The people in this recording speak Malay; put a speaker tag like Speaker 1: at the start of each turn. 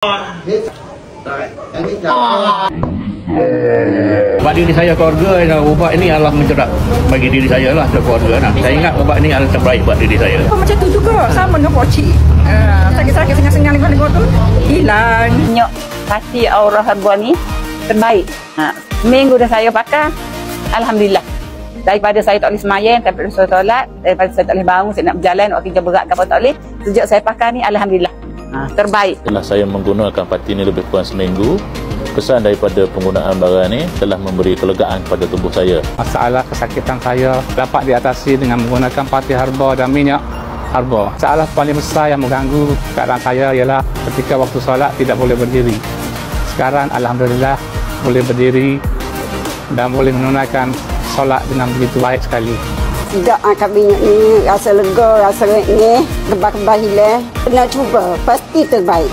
Speaker 1: Ubat diri saya keluarga, ubat ini adalah mencedak bagi diri saya lah, keluarga. Saya ingat ubat ini adalah terbaik buat diri saya.
Speaker 2: Macam tu juga, sama dengan pocik. Sakit-sakit sengal-sengal lingkungan tu hilang.
Speaker 3: Nyok kasih aura herbal ni terbaik. Seminggu dah saya pakai, alhamdulillah. Daripada saya tak boleh semayang, daripada saya solat, daripada saya tak boleh bangun, saya nak berjalan, waktu kerja berat ke apa tak boleh. Sejak saya pakai ni, alhamdulillah. Terbaik.
Speaker 4: Setelah saya menggunakan pati ini lebih kurang seminggu, kesan daripada penggunaan barang ini telah memberi kelegaan kepada tubuh saya.
Speaker 5: Masalah kesakitan saya dapat diatasi dengan menggunakan pati herba dan minyak herba. Masalah paling besar yang mengganggu keadaan saya ialah ketika waktu solat tidak boleh berdiri. Sekarang alhamdulillah boleh berdiri dan boleh menunaikan solat dengan begitu baik sekali.
Speaker 2: Tidak angkat minyak ni, rasa lega, rasa ni, kebal-kebal hilang. Pernah cuba, pasti terbaik.